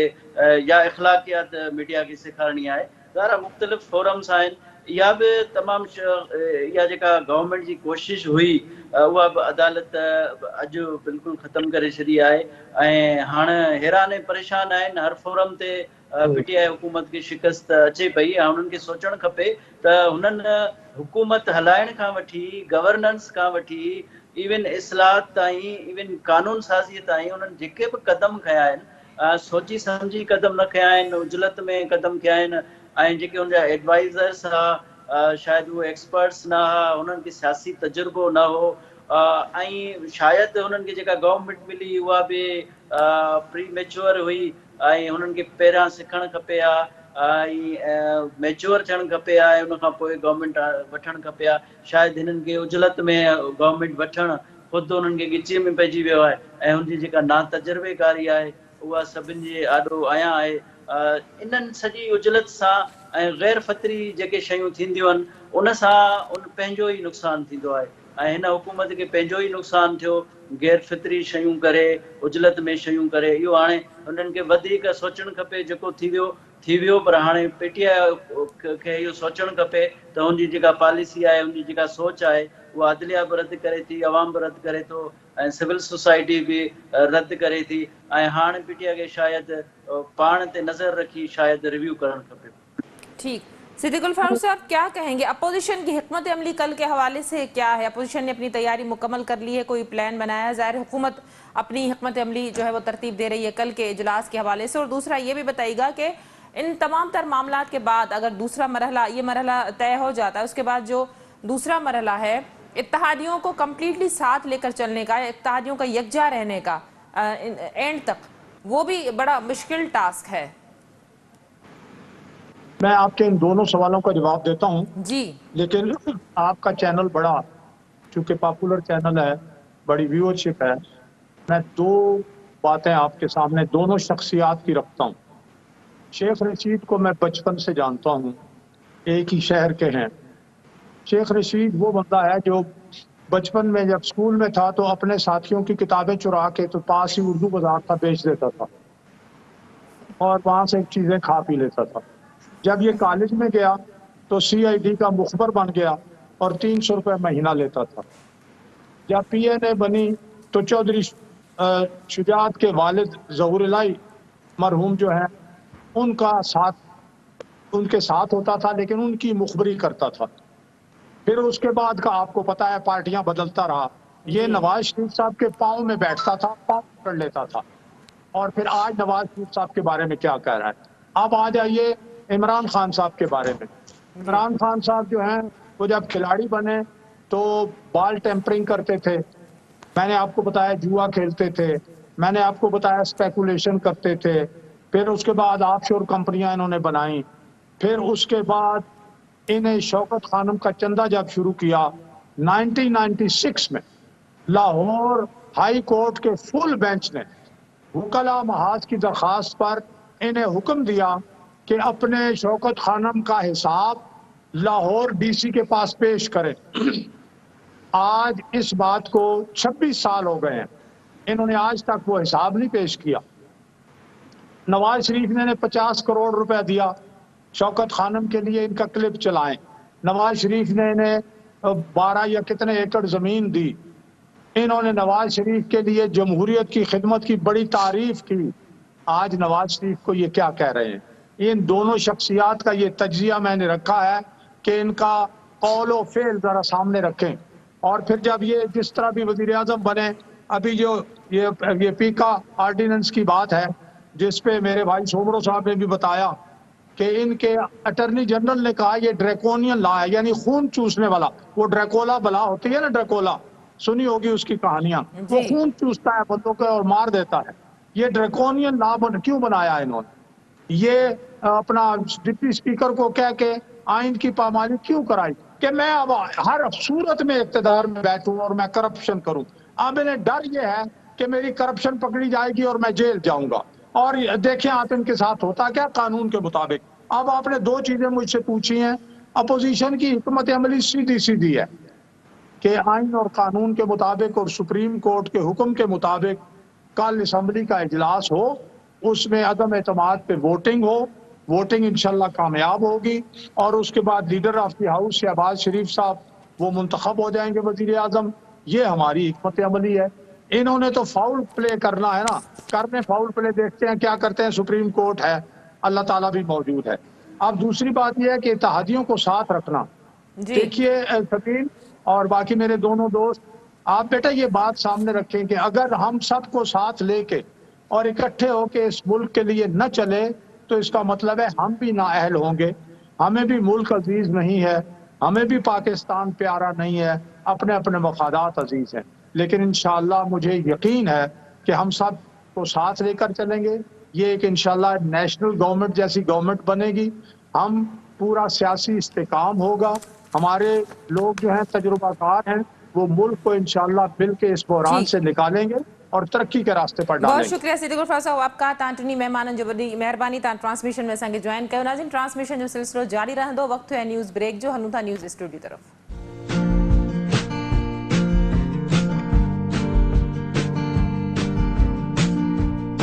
या इख़्लाक़ियात मीडिया खे सेखारणी आहे। ज़ाहिर मुख़्तलिफ़ फोरम्स आहिनि। इहा बि तमामु इहा जेका गवर्नमेंट जी कोशिशि हुई, उहा बि अदालत अॼु बिल्कुलु ख़तमु करे छॾी आहे। ऐं हाणे हैरान ऐं परेशान आहिनि, हर फोरम ते PTI हुकूमत खे शिकस्त अचे पई। ऐं हुननि खे सोचणु खपे त हुननि हुकूमत हलाइण खां वठी, गवर्नेंस खां वठी, इवन इस्लाहत ताईं, इवन कानून साज़ीअ ताईं उन्हनि जेके बि क़दम खयां आहिनि, सोची सम्झी क़दम न खयां आहिनि, उजलत में क़दम खयां आहिनि। ऐं जेके हुनजा एडवाइज़र्स हुआ, शायदि उहे एक्सपर्ट्स न हुआ, हुननि खे सियासी तजुर्बो न हो, ऐं शायदि हुननि खे जेका गवर्नमेंट मिली उहा बि प्री मैच्योर हुई, ऐं हुननि खे पहिरियां सिखणु खपे हा, ऐं मैच्योर थियणु खपे हा, ऐं उनखां पोइ गवर्नमेंट वठणु खपे हा। शायदि हिननि खे उजलत में गवर्नमेंट वठणु ख़ुदि हुननि खे ॻिचीअ में पइजी वियो आहे, ऐं हुनजी जेका नातजुर्बेकारी आहे उहा सभिनि जे आॾो आया आहे। इन्हनि सॼी उजलत सां ऐं गैर फ़तरी जेके शयूं थींदियूं आहिनि उन सां पंहिंजो ई नुक़सानु थींदो आहे। ऐं हिन हुकूमत खे पंहिंजो ई नुक़सानु थियो, गैर फितरी शयूं करे, उजलत में शयूं करे। इहो हाणे हुननि खे वधीक सोचणु खपे, जेको थी वियो, पर हाणे PTI खे इहो सोचणु खपे त हुनजी जेका पॉलिसी आहे, हुनजी जेका सोच आहे, उहा अदलिया बि रद्द करे थी, अवाम बि रद्द करे थो, ऐं सिविल सोसाइटी बि रद्द करे थी। ऐं हाणे PTI खे शायदि पाण ते नज़र रखी शायदि रिव्यू करणु खपे। ठीकु। सिद्दीक उल फारूक साहब क्या कहेंगे, अपोजिशन की हिकमत अमली कल के हवाले से क्या है? अपोजिशन ने अपनी तैयारी मुकम्मल कर ली है, कोई प्लान बनाया? ज़ाहिर हुकूमत अपनी हिकमत अमली जो है वो तरतीब दे रही है कल के इजलास के हवाले से। और दूसरा ये भी बताइएगा कि इन तमाम तर मामलात के बाद अगर दूसरा मरहला, ये मरहला तय हो जाता है, उसके बाद जो दूसरा मरहला है इत्तेहादियों को कम्प्लीटली साथ लेकर चलने का, इत्तेहादियों का यकजा रहने का एंड तक, वो भी बड़ा मुश्किल टास्क है। मैं आपके इन दोनों सवालों का जवाब देता हूं जी, लेकिन आपका चैनल बड़ा, चूंकि पॉपुलर चैनल है, बड़ी व्यूअरशिप है, मैं दो बातें आपके सामने दोनों शख्सियात की रखता हूं। शेख रशीद को मैं बचपन से जानता हूं, एक ही शहर के हैं। शेख रशीद वो बंदा है जो बचपन में जब स्कूल में था तो अपने साथियों की किताबें चुरा के तो पास ही उर्दू बाजार था बेच देता था और वहां से चीजें खा पी लेता था। जब ये कॉलेज में गया तो CID का मुखबर बन गया और 300 रुपये महीना लेता था। जब PNA बनी तो चौधरी शुजात के वालिद ज़हूर इलाही मरहूम जो है उनके साथ होता था, लेकिन उनकी मुखबरी करता था। फिर उसके बाद का आपको पता है पार्टियां बदलता रहा। ये नवाज शरीफ साहब के पाँव में बैठता था, पाँव पकड़ लेता था। और फिर आज नवाज शरीफ साहब के बारे में क्या कह रहा है। अब आ जाइए इमरान खान साहब के बारे में। इमरान खान साहब जो हैं वो जब खिलाड़ी बने तो बॉल टेम्परिंग करते थे, मैंने आपको बताया जुआ खेलते थे, मैंने आपको बताया स्पेकुलेशन करते थे। फिर उसके बाद ऑफशोर कंपनियां इन्होंने बनाई। फिर उसके बाद इन्हें शौकत खानम का चंदा जब शुरू किया 1996 में, लाहौर हाई कोर्ट के फुल बेंच ने वकला महाज की दरखास्त पर इन्हें हुक्म दिया कि अपने शौकत खानम का हिसाब लाहौर DC के पास पेश करें। आज इस बात को 26 साल हो गए हैं, इन्होंने आज तक वो हिसाब नहीं पेश किया। नवाज शरीफ ने 50 करोड़ रुपया दिया शौकत खानम के लिए, इनका क्लिप चलाएं। नवाज शरीफ ने इन्हें 12 या कितने एकड़ जमीन दी। इन्होंने नवाज शरीफ के लिए जमहूरियत की खिदमत की बड़ी तारीफ की। आज नवाज शरीफ को ये क्या कह रहे हैं। इन दोनों शख्सियात का ये तज्जिया मैंने रखा है कि इनका कौलो फेल जरा सामने रखें। और फिर जब ये जिस तरह भी वजीर आजम बने, अभी जो ये पीका ऑर्डिनेंस की बात है जिस पे मेरे भाई सोमरो साहब ने भी बताया कि इनके अटर्नी जनरल ने कहा ये ड्रैकोनियन लॉ है, यानी खून चूसने वाला। वो ड्रैकोला बला होती है ना, ड्रैकोला सुनी होगी उसकी कहानियां, वो खून चूसता है बंदों को और मार देता है। ये ड्रैकोनियन लॉ क्यों बनाया इन्होंने? ये अपना डिप्टी स्पीकर को कह के आइन की पामाली क्यों कराई कि मैं अब हर सूरत में इख्तिदार में बैठूं और मैं करप्शन करूं। अब इन्हें डर ये है कि मेरी करप्शन पकड़ी जाएगी और मैं जेल जाऊंगा। और देखें आप इनके साथ होता क्या कानून के मुताबिक। अब आपने दो चीजें मुझसे पूछी हैं। अपोजिशन की हिकमत अमली सीधी सीधी है कि आइन और कानून के मुताबिक और सुप्रीम कोर्ट के हुक्म के मुताबिक कल असम्बली का इजलास हो, उसमें अदम एतमाद पे वोटिंग हो, वोटिंग इंशाल्लाह कामयाब होगी और उसके बाद leader of the house Shahbaz Sharif साहब वो मुंतखब हो जाएंगे वजीर आजम। ये हमारी हिकमत अमली है। इन्होंने तो फाउल प्ले करना है ना, करने फाउल प्ले, देखते हैं क्या करते हैं। सुप्रीम कोर्ट है, अल्लाह ताला भी मौजूद है। अब दूसरी बात यह है कि इत्तेहादियों को साथ रखना। देखिए सकीन और बाकी मेरे दोनों दोस्त, आप बेटा ये बात सामने रखें कि अगर हम सबको साथ लेके और इकट्ठे होके इस मुल्क के लिए न चले तो इसका मतलब है हम भी नाअहल होंगे। हमें भी मुल्क अजीज नहीं है, हमें भी पाकिस्तान प्यारा नहीं है, अपने अपने मफादात अजीज हैं। लेकिन इंशाअल्लाह मुझे यकीन है कि हम सब को साथ लेकर चलेंगे। ये एक इंशाअल्लाह नेशनल गवर्नमेंट जैसी गवर्नमेंट बनेगी। हम पूरा सियासी इस्तेकाम होगा। हमारे लोग जो हैं तजुर्बाकार हैं, वो मुल्क को इंशाअल्लाह मिल के इस बहरान से निकालेंगे और तरक्की के रास्ते पर डालेंगे। बहुत शुक्रिया सिद्दीक उल फारूक साहब आपका तांटनी मेहमान जो बड़ी मेहरबानी तां ट्रांसमिशन में असांखे जॉइन कयो। नाज़रीन ट्रांसमिशन जो सिलसिलो जारी रहंदो। वक्त है न्यूज़ ब्रेक जो। हलूं था न्यूज़ स्टूडियो तरफ।